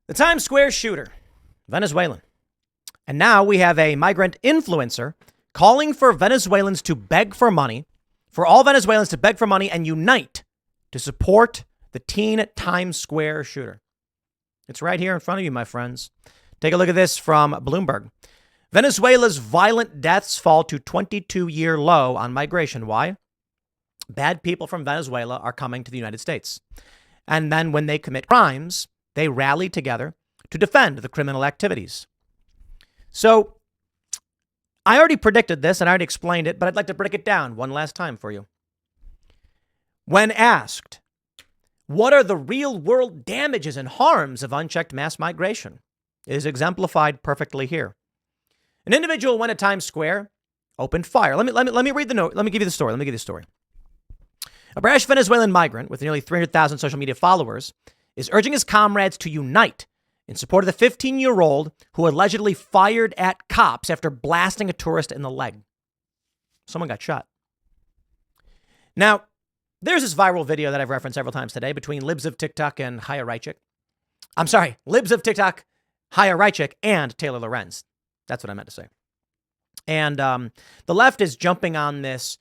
The Times Square shooter, Venezuelan. And now we have a migrant influencer calling for Venezuelans to beg for money, for all Venezuelans to beg for money and unite to support the teen Times Square shooter. It's right here in front of you, my friends. Take a look at this from Bloomberg. Venezuela's violent deaths fall to 22-year low on migration. Why? Bad people from Venezuela are coming to the United States. And then when they commit crimes, they rally together to defend the criminal activities. So I already predicted this and I already explained it, but I'd like to break it down one last time for you. When asked, what are the real world damages and harms of unchecked mass migration? It is exemplified perfectly here. An individual went to Times Square, opened fire. Let me read the note. Let me give you the story. A brash Venezuelan migrant with nearly 300,000 social media followers is urging his comrades to unite in support of the 15-year-old who allegedly fired at cops after blasting a tourist in the leg. Someone got shot. Now, there's this viral video that I've referenced several times today between libs of TikTok and libs of TikTok, Chaya Raichik, and Taylor Lorenz. That's what I meant to say. And the left is jumping on this.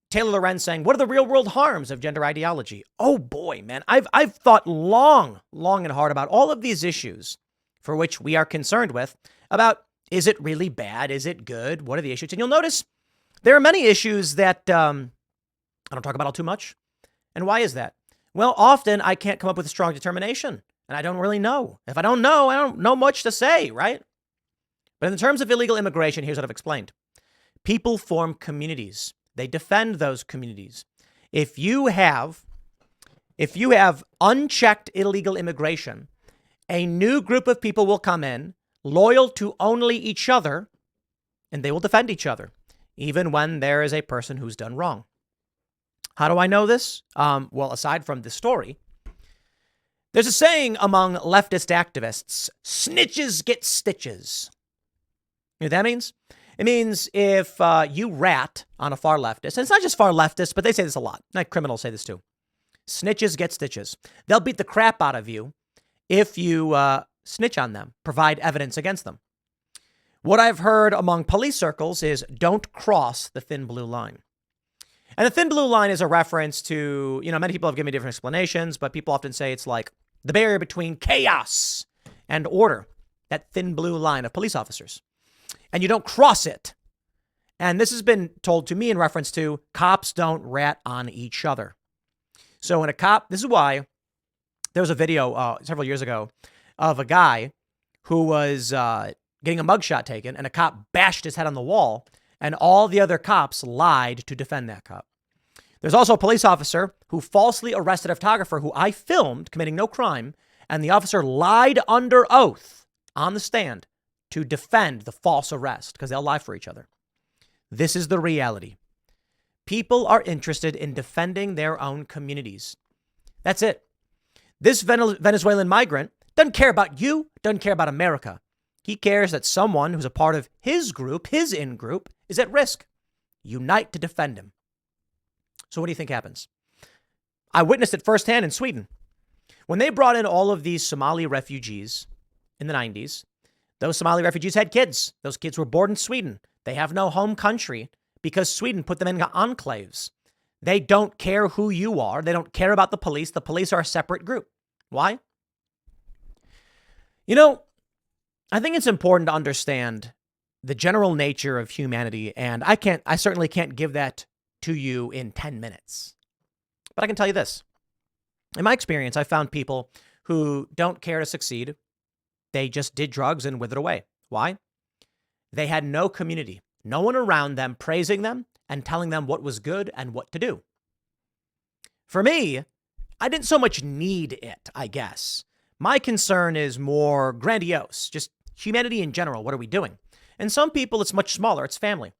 Taylor Lorenz saying, what are the real world harms of gender ideology? Oh boy, man. I've thought long and hard about all of these issues for which we are concerned with about, is it really bad? Is it good? What are the issues? And you'll notice there are many issues that I don't talk about all too much. And why is that? Well, often I can't come up with a strong determination and I don't really know. If I don't know much to say, right? But in terms of illegal immigration, here's what I've explained. People form communities. They defend those communities. If you have unchecked illegal immigration, a new group of people will come in, loyal to only each other, and they will defend each other, even when there is a person who's done wrong. How do I know this? Well, aside from this story, there's a saying among leftist activists, snitches get stitches. You know what that means? It means if you rat on a far leftist, and it's not just far leftists, but they say this a lot. Like criminals say this too. Snitches get stitches. They'll beat the crap out of you if you snitch on them, provide evidence against them. What I've heard among police circles is don't cross the thin blue line. And the thin blue line is a reference to, many people have given me different explanations, but people often say it's like the barrier between chaos and order, that thin blue line of police officers. And you don't cross it. And this has been told to me in reference to cops don't rat on each other. So when this is why there was a video several years ago of a guy who was getting a mugshot taken and a cop bashed his head on the wall and all the other cops lied to defend that cop. There's also a police officer who falsely arrested a photographer who I filmed committing no crime, and the officer lied under oath on the stand to defend the false arrest because they'll lie for each other. This is the reality. People are interested in defending their own communities. That's it. This Venezuelan migrant doesn't care about you, doesn't care about America. He cares that someone who's a part of his group, his in-group, is at risk. Unite to defend him. So what do you think happens? I witnessed it firsthand in Sweden. When they brought in all of these Somali refugees in the 90s, those Somali refugees had kids. Those kids were born in Sweden. They have no home country because Sweden put them in enclaves. They don't care who you are. They don't care about the police. The police are a separate group. Why? I think it's important to understand the general nature of humanity. And I certainly can't give that to you in 10 minutes. But I can tell you this. In my experience, I found people who don't care to succeed. They just did drugs and withered away. Why? They had no community, no one around them praising them and telling them what was good and what to do. For me, I didn't so much need it, I guess. My concern is more grandiose, just humanity in general. What are we doing? And some people, it's much smaller. It's family.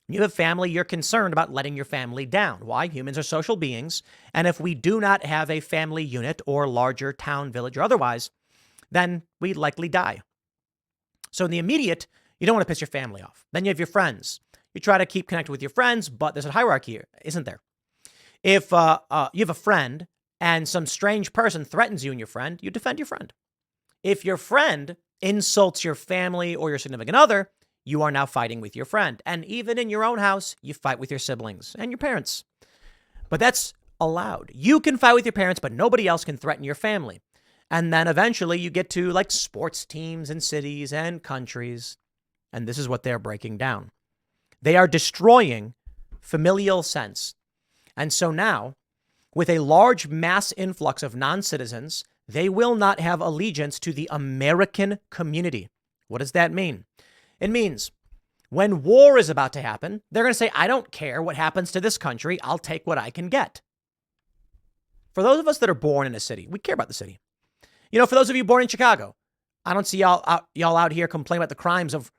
You have family, you're concerned about letting your family down. Why? Humans are social beings. And if we do not have a family unit or larger town, village, or otherwise, then we likely die. So in the immediate, you don't want to piss your family off. Then you have your friends. You try to keep connected with your friends, but there's a hierarchy here, isn't there? If you have a friend and some strange person threatens you and your friend, you defend your friend. If your friend insults your family or your significant other, you are now fighting with your friend. And even in your own house, you fight with your siblings and your parents. But that's allowed. You can fight with your parents, but nobody else can threaten your family. And then eventually you get to like sports teams and cities and countries. And this is what they're breaking down. They are destroying familial sense. And so now, with a large mass influx of non-citizens, they will not have allegiance to the American community. What does that mean? It means when war is about to happen, they're going to say, I don't care what happens to this country. I'll take what I can get. For those of us that are born in a city, we care about the city. You know, for those of you born in Chicago, I don't see y'all out here complaining about the crimes of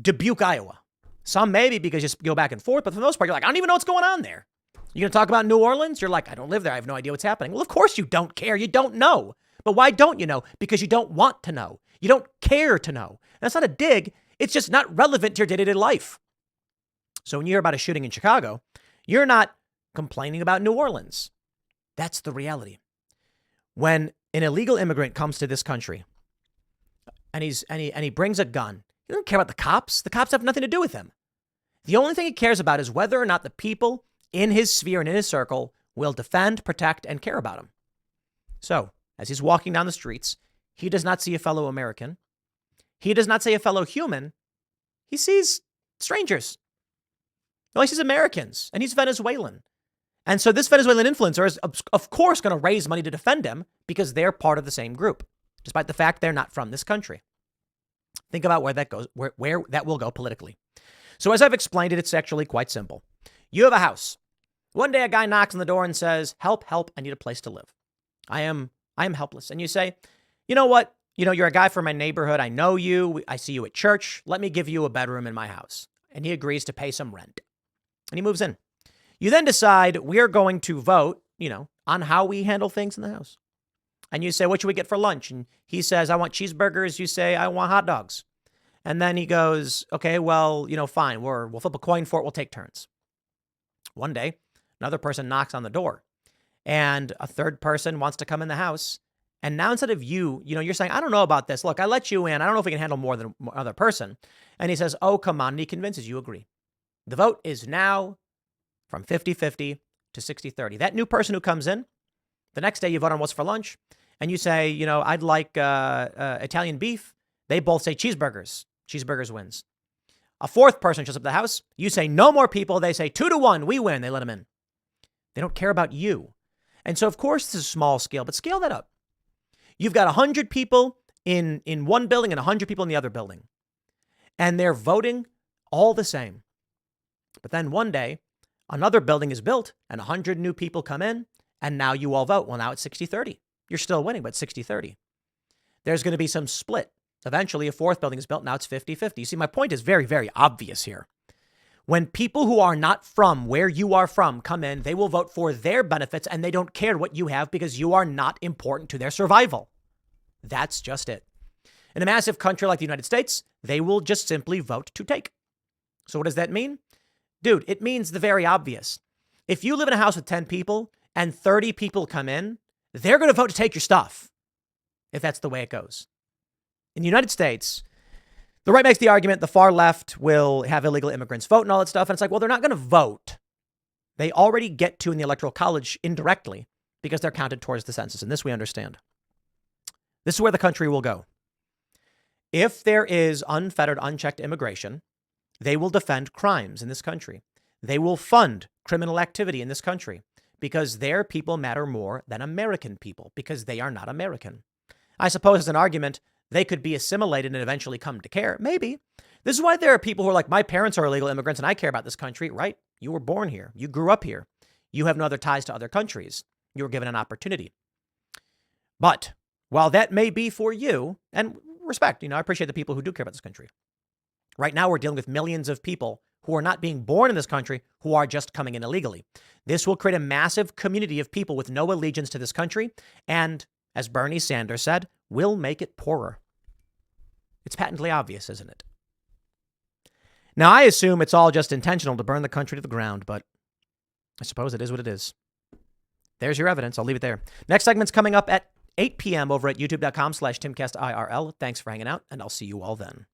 Dubuque, Iowa. Some maybe because you just go back and forth, but for the most part, you're like, I don't even know what's going on there. You're going to talk about New Orleans? You're like, I don't live there. I have no idea what's happening. Well, of course you don't care. You don't know. But why don't you know? Because you don't want to know. You don't care to know. And that's not a dig. It's just not relevant to your day-to-day life. So when you hear about a shooting in Chicago, you're not complaining about New Orleans. That's the reality. When an illegal immigrant comes to this country and he brings a gun, he doesn't care about the cops. The cops have nothing to do with him. The only thing he cares about is whether or not the people in his sphere and in his circle will defend, protect, and care about him. So as he's walking down the streets, he does not see a fellow American. He does not see a fellow human. He sees strangers. No, he sees Americans, and he's Venezuelan. And so this Venezuelan influencer is, of course, going to raise money to defend him because they're part of the same group, despite the fact they're not from this country. Think about where that goes, where that will go politically. So as I've explained it, it's actually quite simple. You have a house. One day a guy knocks on the door and says, help, I need a place to live. I am helpless. And you say, you know what? You know, you're a guy from my neighborhood. I know you. I see you at church. Let me give you a bedroom in my house. And he agrees to pay some rent. And he moves in. You then decide we're going to vote, on how we handle things in the house. And you say, what should we get for lunch? And he says, I want cheeseburgers. You say, I want hot dogs. And then he goes, okay, well, fine. We'll flip a coin for it. We'll take turns. One day, another person knocks on the door and a third person wants to come in the house. And now instead of you're saying, I don't know about this. Look, I let you in. I don't know if we can handle more than another person. And he says, oh, come on. And he convinces you agree. The vote is now from 50-50 to 60-30. That new person who comes in, the next day you vote on what's for lunch. And you say, I'd like Italian beef. They both say cheeseburgers. Cheeseburgers wins. A fourth person shows up at the house. You say no more people. They say 2-1. We win. They let them in. They don't care about you. And so, of course, this is small scale, but scale that up. You've got 100 people in one building and 100 people in the other building. And they're voting all the same. But then one day, another building is built and 100 new people come in. And now you all vote. Well, now it's 60-30. You're still winning, but 60-30. There's going to be some split. Eventually, a fourth building is built. Now it's 50-50. You see, my point is very, very obvious here. When people who are not from where you are from come in, they will vote for their benefits and they don't care what you have because you are not important to their survival. That's just it. In a massive country like the United States, they will just simply vote to take. So what does that mean? Dude, it means the very obvious. If you live in a house with 10 people and 30 people come in, they're going to vote to take your stuff, if that's the way it goes. In the United States, the right makes the argument the far left will have illegal immigrants vote and all that stuff. And it's like, well, they're not going to vote. They already get to in the Electoral College indirectly because they're counted towards the census. And this we understand. This is where the country will go. If there is unfettered, unchecked immigration, they will defend crimes in this country. They will fund criminal activity in this country because their people matter more than American people because they are not American. I suppose as an argument, they could be assimilated and eventually come to care. Maybe. This is why there are people who are like, my parents are illegal immigrants and I care about this country, right? You were born here. You grew up here. You have no other ties to other countries. You were given an opportunity. But while that may be for you, and respect, I appreciate the people who do care about this country. Right now, we're dealing with millions of people who are not being born in this country, who are just coming in illegally. This will create a massive community of people with no allegiance to this country. And as Bernie Sanders said, will make it poorer. It's patently obvious, isn't it? Now, I assume it's all just intentional to burn the country to the ground, but I suppose it is what it is. There's your evidence. I'll leave it there. Next segment's coming up at 8 p.m. over at youtube.com/TimcastIRL. Thanks for hanging out, and I'll see you all then.